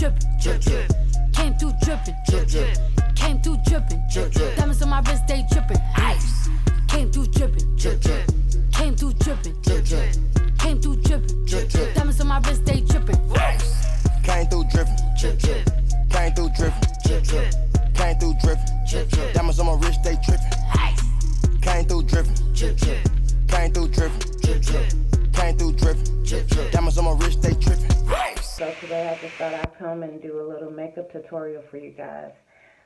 dripping, drip, drip. Came through dripping, drip, drip. Came through dripping, drip, drip. Diamonds on my wrist, they dripping, ice. Came through dripping, drip, drip. Came through dripping, drip, drip. Came through dripping, drip, drip. Diamonds on my wrist, they dripping, ice. Came through dripping, drip, drip. Came through dripping, drip, drip. Came through dripping, drip, drip. Diamonds on my wrist, they dripping, ice. Came through dripping, drip, drip. Came through dripping, drip, drip. Came through dripping, drip, drip. Diamonds on my wrist, they dripping, ice. So today I just thought I'd come and do a little makeup tutorial for you guys.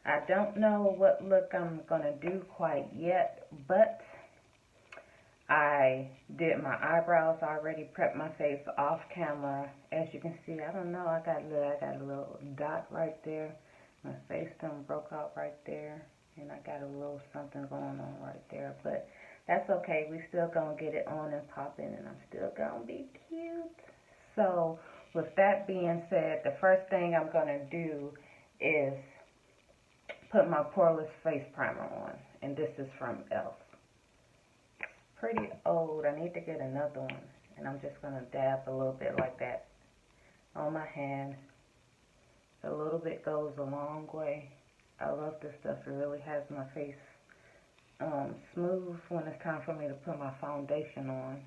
I don't know what look I'm gonna do quite yet, but I did my eyebrows already, prepped my face off camera. As you can see, I don't know, I got a little dot right there. My face done broke out right there, and I got a little something going on right there, but that's okay. We still gonna get it on and popping, and I'm still gonna be cute. So with that being said, the first thing I'm gonna do is put my poreless face primer on, and this is from e.l.f. Pretty old. I need to get another one, and I'm just gonna dab a little bit like that on my hand. A little bit goes a long way. I love this stuff. It really has my face smooth when it's time for me to put my foundation on.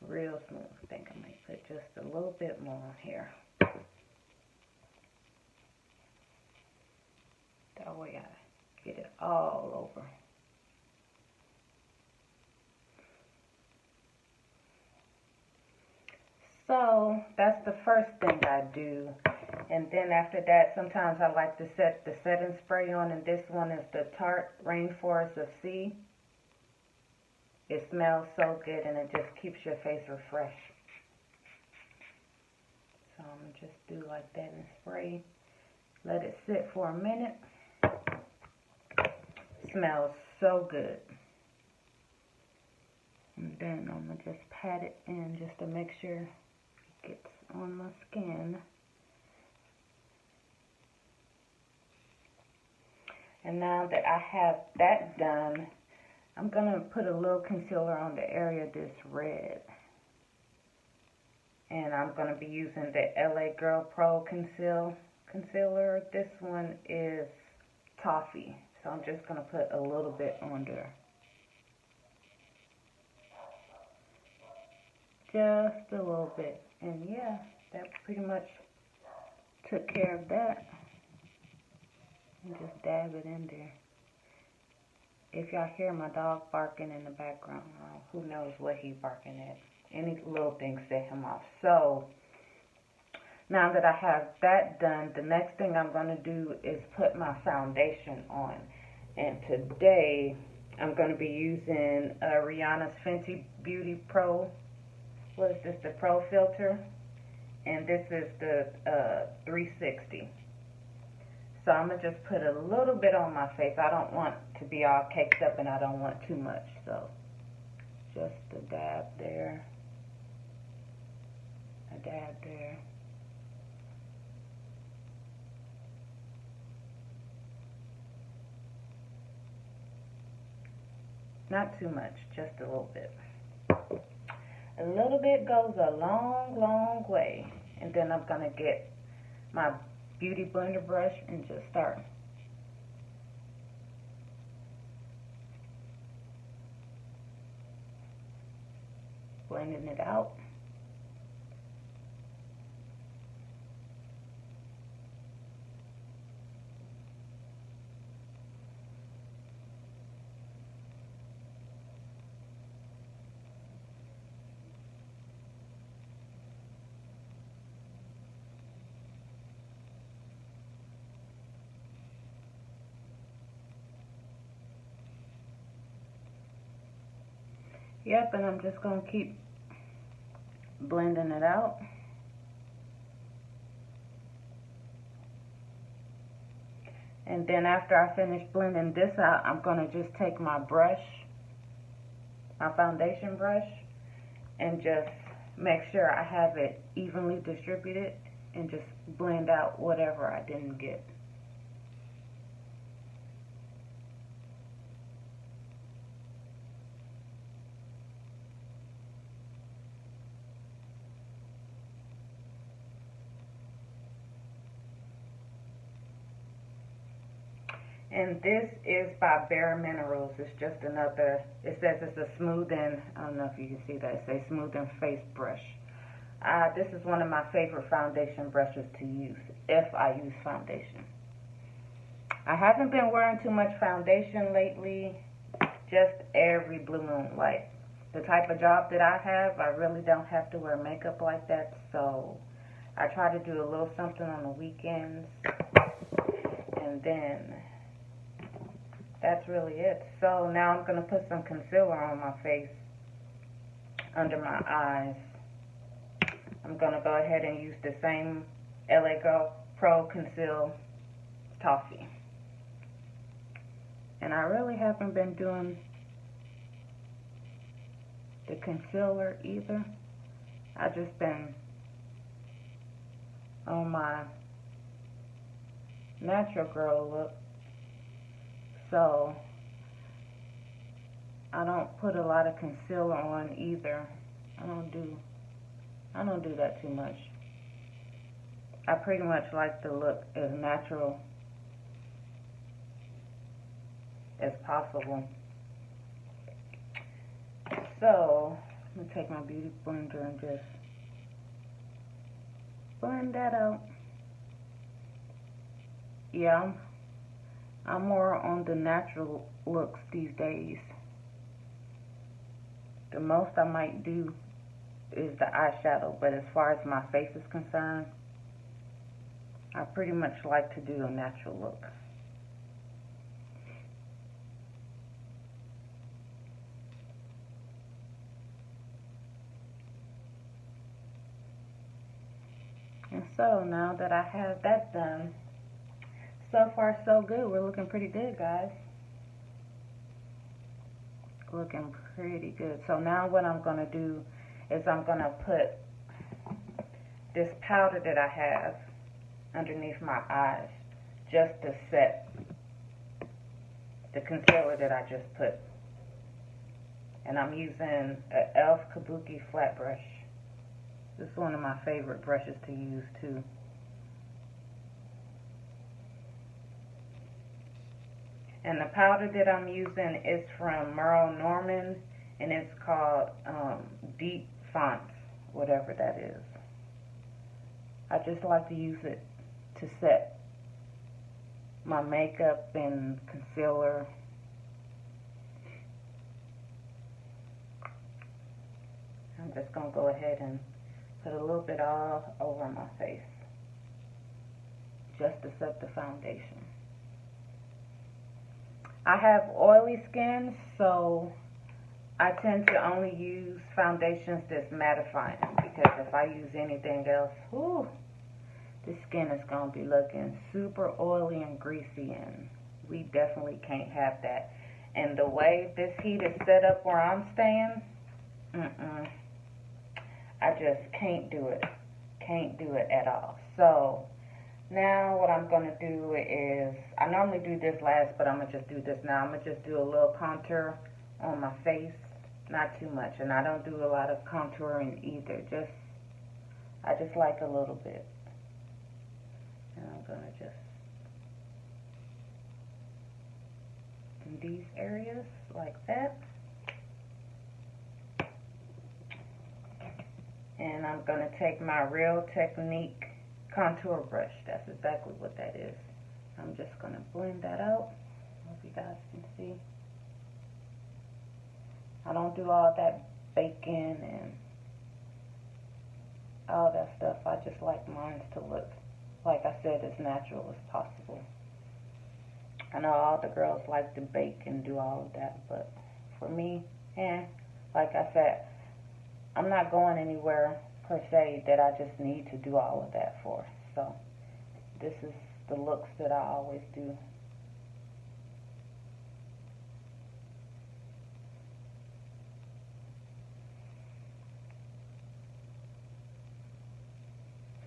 Real smooth. I think I might put just a little bit more on here. That way I get it all over. So that's the first thing I do. And then after that, sometimes I like to set the setting spray on, and this one is the Tarte Rainforest of Sea. It smells so good, and it just keeps your face refreshed. So I'm going to just do like that and spray. Let it sit for a minute. Smells so good. And then I'm going to just pat it in just to make sure it gets on my skin. And now that I have that done, I'm going to put a little concealer on the area that's red. And I'm going to be using the LA Girl Pro concealer. This one is toffee. So I'm just going to put a little bit on there. Just a little bit. And yeah, that pretty much took care of that. And just dab it in there. If y'all hear my dog barking in the background, who knows what he's barking at. Any little thing set him off. So now that I have that done, the next thing I'm going to do is put my foundation on. And today, I'm going to be using Orianna's Fenty Beauty Pro. What is this? The Pro Filter. And this is the 360. So I'm going to just put a little bit on my face. I don't want to be all caked up, and I don't want too much. So just a dab there. A dab there. Not too much, just a little bit. A little bit goes a long, long way. And then I'm going to get my beauty blender brush and just start blending it out. Yep, and I'm just going to keep blending it out. And then after I finish blending this out, I'm going to just take my brush, my foundation brush, and just make sure I have it evenly distributed and just blend out whatever I didn't get. And this is by Bare Minerals. It's just another, it says it's a smoothing, I don't know if you can see that, it says smoothing face brush. This is one of my favorite foundation brushes to use, if I use foundation. I haven't been wearing too much foundation lately, just every blue moon. Like, the type of job that I have, I really don't have to wear makeup like that, so I try to do a little something on the weekends, and then that's really it. So now I'm going to put some concealer on my face, under my eyes. I'm going to go ahead and use the same LA Girl Pro Conceal Toffee. And I really haven't been doing the concealer either. I've just been on my natural girl look. So I don't put a lot of concealer on either. I don't do that too much. I pretty much like to look as natural as possible. So I'm gonna take my beauty blender and just blend that out. Yeah, I'm more on the natural looks these days. The most I might do is the eyeshadow, but as far as my face is concerned, I pretty much like to do a natural look. And so now that I have that done, so far so good. We're looking pretty good, guys. Looking pretty good. So now what I'm going to do is I'm going to put this powder that I have underneath my eyes just to set the concealer that I just put. And I'm using an e.l.f. Kabuki flat brush. This is one of my favorite brushes to use too. And the powder that I'm using is from Merle Norman, and it's called Deep Fonts, whatever that is. I just like to use it to set my makeup and concealer. I'm just going to go ahead and put a little bit all over my face, just to set the foundation. I have oily skin, so I tend to only use foundations that's mattifying, because if I use anything else, whew, the skin is going to be looking super oily and greasy, and we definitely can't have that. And the way this heat is set up where I'm staying, I just can't do it. Can't do it at all. So now what I'm going to do is, I normally do this last, but I'm going to just do this now. I'm going to just do a little contour on my face. Not too much. And I don't do a lot of contouring either. I just like a little bit. And I'm going to just, in these areas, like that. And I'm going to take my Real Technique contour brush. That's exactly what that is. I'm just going to blend that out. Hope you guys can see. I don't do all that baking and all that stuff. I just like mine to look, like I said, as natural as possible. I know all the girls like to bake and do all of that, but for me, like I said, I'm not going anywhere per se that I just need to do all of that for. So this is the looks that I always do.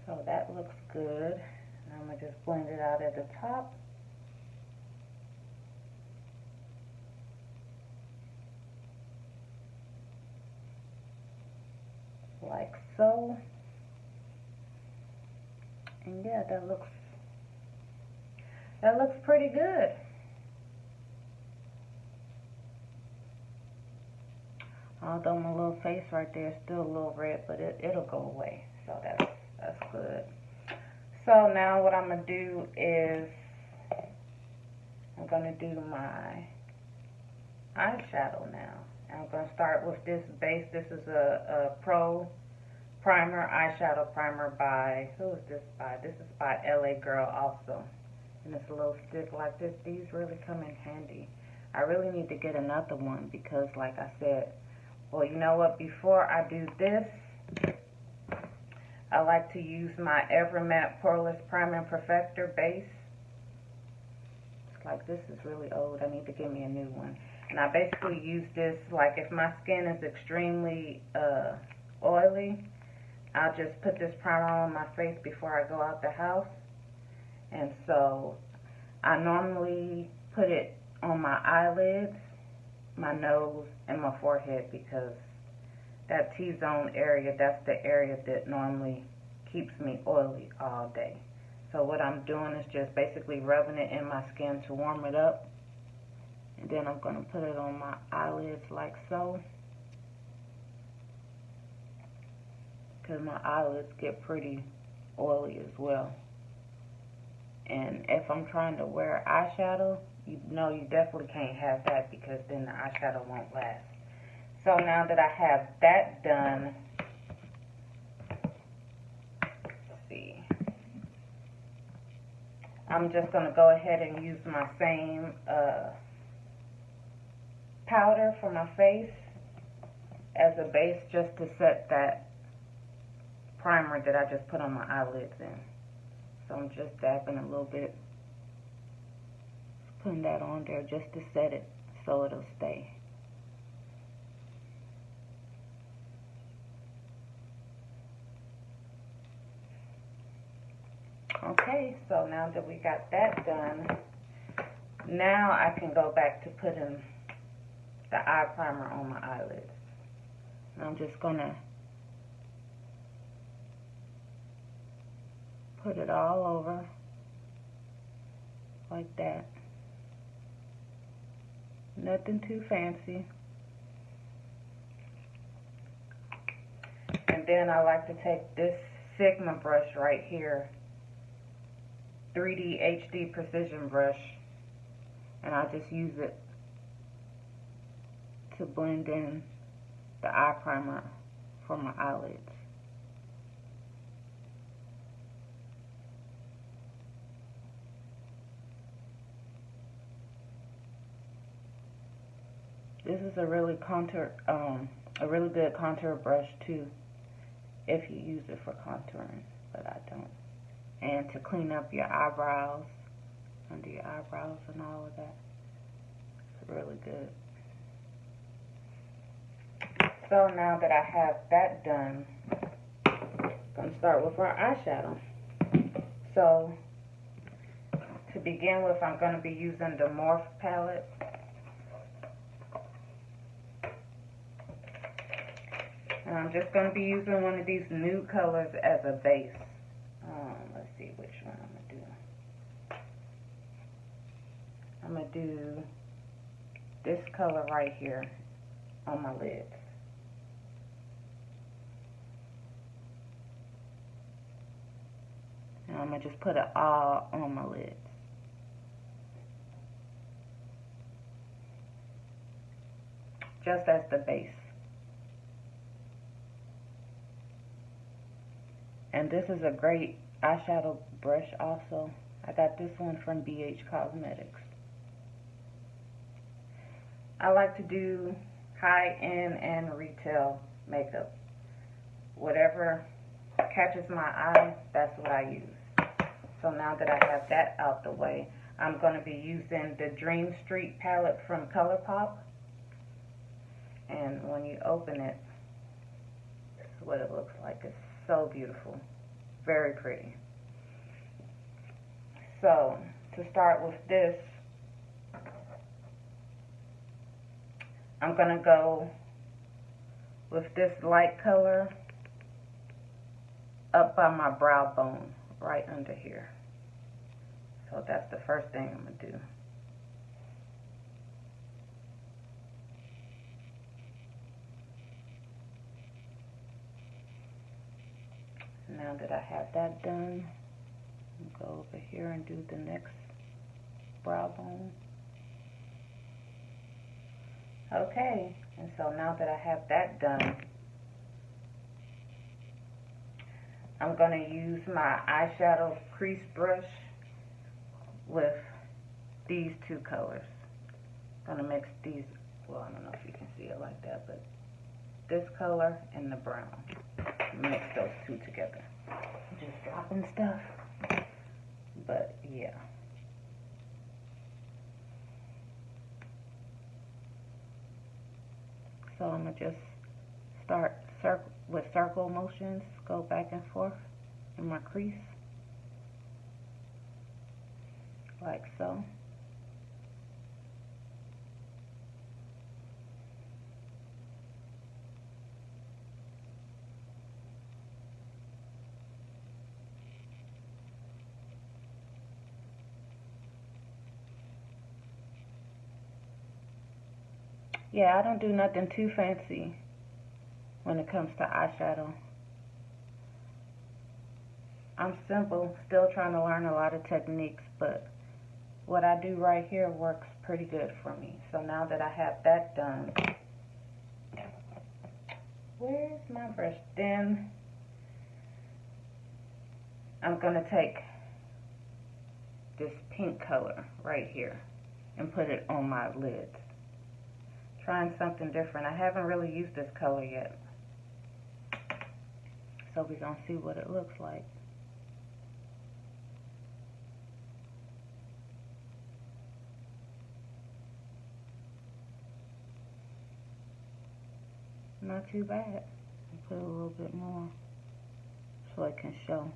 So that looks good. And I'm going to just blend it out at the top. Like so. And yeah, that looks pretty good. Although my little face right there is still a little red, but it'll go away. So that's good. So now what I'm going to do is I'm going to do my eyeshadow now. I'm going to start with this base. This is a Pro Primer, eyeshadow primer by, who is this by? This is by LA Girl also. And it's a little stick like this. These really come in handy. I really need to get another one because, like I said, well, you know what? Before I do this, I like to use my Evermatte Poreless Primer and Perfector base. It's like, this is really old. I need to get me a new one. And I basically use this, like if my skin is extremely oily, I'll just put this primer on my face before I go out the house. And so I normally put it on my eyelids, my nose, and my forehead because that T-zone area, that's the area that normally keeps me oily all day. So what I'm doing is just basically rubbing it in my skin to warm it up. And then I'm going to put it on my eyelids like so. Because my eyelids get pretty oily as well. And if I'm trying to wear eyeshadow, you know you definitely can't have that because then the eyeshadow won't last. So now that I have that done, let's see, I'm just going to go ahead and use my same powder for my face as a base just to set that primer that I just put on my eyelids in. So I'm just dabbing a little bit, putting that on there just to set it so it'll stay. Okay, so now that we got that done, now I can go back to putting the eye primer on my eyelids. And I'm just going to put it all over like that. Nothing too fancy. And then I like to take this Sigma brush right here, 3D HD Precision brush, and I just use it to blend in the eye primer for my eyelids. This is a really good contour brush too, if you use it for contouring, but I don't. And to clean up your eyebrows, under your eyebrows and all of that, it's really good. So now that I have that done, I'm going to start with our eyeshadow. So to begin with, I'm going to be using the Morph palette. And I'm just going to be using one of these nude colors as a base. Let's see which one I'm going to do. I'm going to do this color right here on my lids. And I'm going to just put it all on my lids. Just as the base. And this is a great eyeshadow brush also. I got this one from BH Cosmetics. I like to do high-end and retail makeup. Whatever catches my eye, that's what I use. So now that I have that out the way, I'm going to be using the Dream Street palette from ColourPop. And when you open it, this is what it looks like. It's so beautiful. Very pretty. So, to start with this, I'm going to go with this light color up by my brow bone, right under here. So that's the first thing I'm going to do. Now that I have that done, I'll go over here and do the next brow bone. Okay, and so now that I have that done, I'm going to use my eyeshadow crease brush with these two colors. I'm going to mix these, well, I don't know if you can see it like that, but this color and the brown. Mix those two together. Just dropping stuff, but yeah. So I'm going to just start with circle motions, go back and forth in my crease, like so. Yeah, I don't do nothing too fancy when it comes to eyeshadow. I'm simple, still trying to learn a lot of techniques, but what I do right here works pretty good for me. So now that I have that done, where's my brush? Then I'm going to take this pink color right here and put it on my lids. Trying something different. I haven't really used this color yet, so we're going to see what it looks like. Not too bad. I'll put a little bit more so it can show.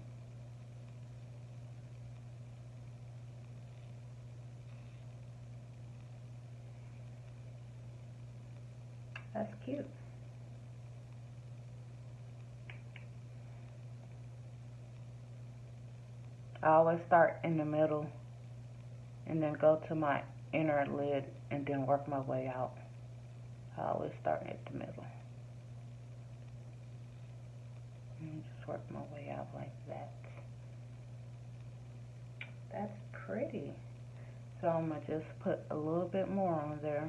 That's cute. I always start in the middle and then go to my inner lid and then work my way out. I always start at the middle. And just work my way out like that. That's pretty. So I'm going to just put a little bit more on there.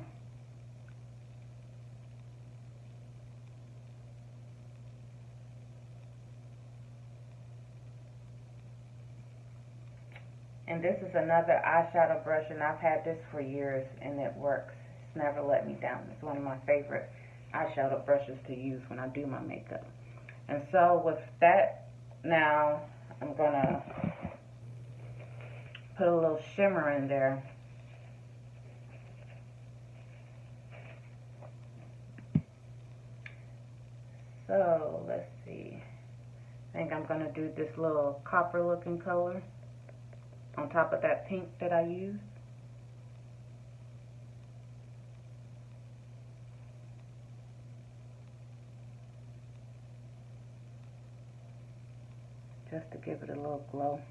And this is another eyeshadow brush, and I've had this for years, and it works. It's never let me down. It's one of my favorite eyeshadow brushes to use when I do my makeup. And so with that, now I'm going to put a little shimmer in there. So let's see. I think I'm going to do this little copper looking color on top of that pink that I used. Just to give it a little glow.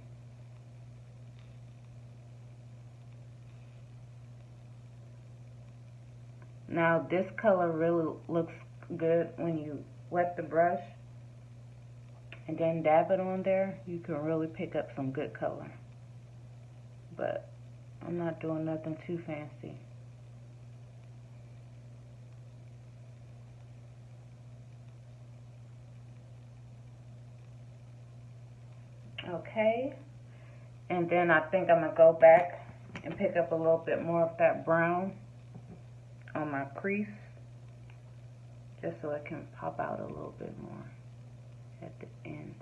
Now this color really looks good when you wet the brush and then dab it on there. You can really pick up some good color. But I'm not doing nothing too fancy. Okay, and then I think I'm going to go back and pick up a little bit more of that brown on my crease, just so it can pop out a little bit more at the end.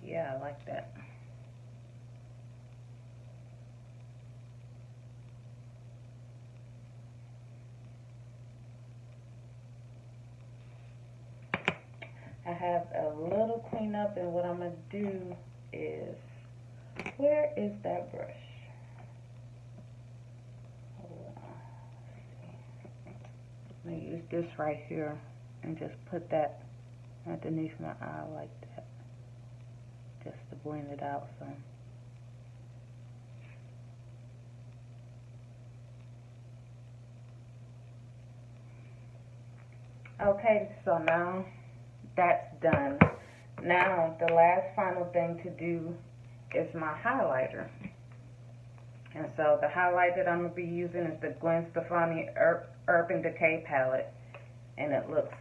Yeah, I like that. I have a little cleanup, and what I'm going to do is, where is that brush? Hold on. I'm going to use this right here and just put that underneath my eye like that, just to blend it out some. Okay, so now that's done. Now the last final thing to do is my highlighter. And so the highlight that I'm going to be using is the Gwen Stefani Urban Decay palette. And it looks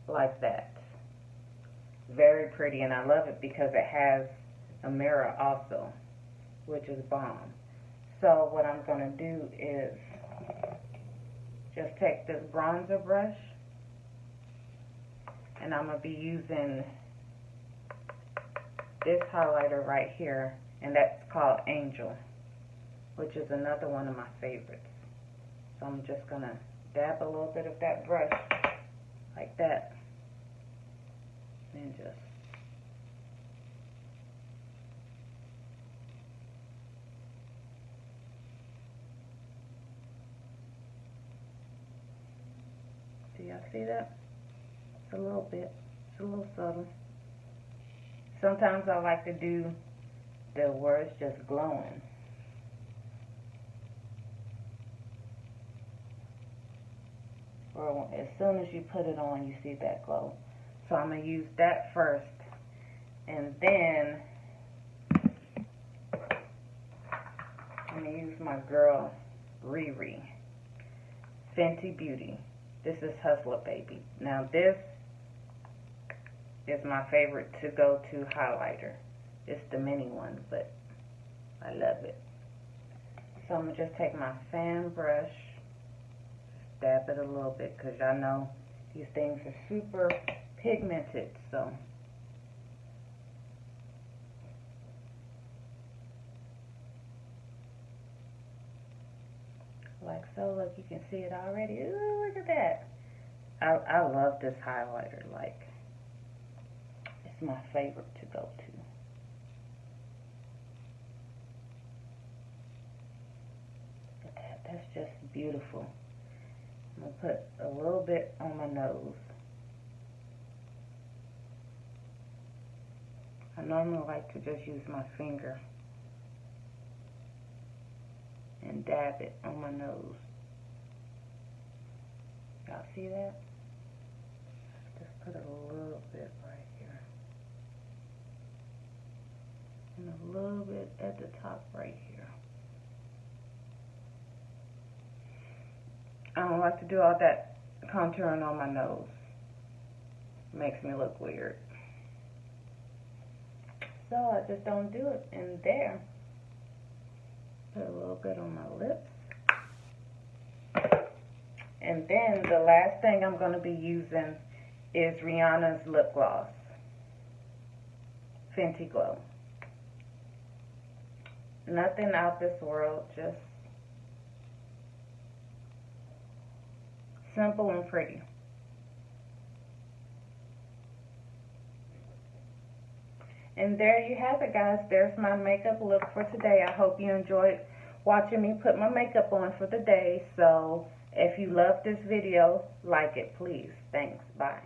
like that. Very pretty, and I love it because it has a mirror also, which is bomb. So what I'm going to do is just take this bronzer brush, and I'm going to be using this highlighter right here, and that's called Angel, which is another one of my favorites. So I'm just going to dab a little bit of that brush like that, and just y'all see that? It's a little bit, it's a little subtle. Sometimes I like to do the where it's just glowing. Or as soon as you put it on, you see that glow. So I'm going to use that first. And then I'm going to use my girl Riri, Fenty Beauty. This is Hustler Baby. Now this is my favorite to-go-to highlighter. It's the mini one, but I love it. So I'm going to just take my fan brush, dab it a little bit, because y'all know these things are super pigmented. So like so, look, you can see it already. Ooh, look at that. I love this highlighter. Like, it's my favorite to go to. Look at that. That's just beautiful. I'm going to put a little bit on my nose. I normally like to just use my finger and dab it on my nose. Y'all see that? Just put a little bit right here. And a little bit at the top right here. I don't like to do all that contouring on my nose. It makes me look weird. So I just don't do it in there. Put a little bit on my lips. And then the last thing I'm going to be using is Rihanna's lip gloss, Fenty Glow. Nothing out this world, just simple and pretty. And there you have it, guys. There's my makeup look for today. I hope you enjoyed watching me put my makeup on for the day. So if you love this video, like it, please. Thanks. Bye.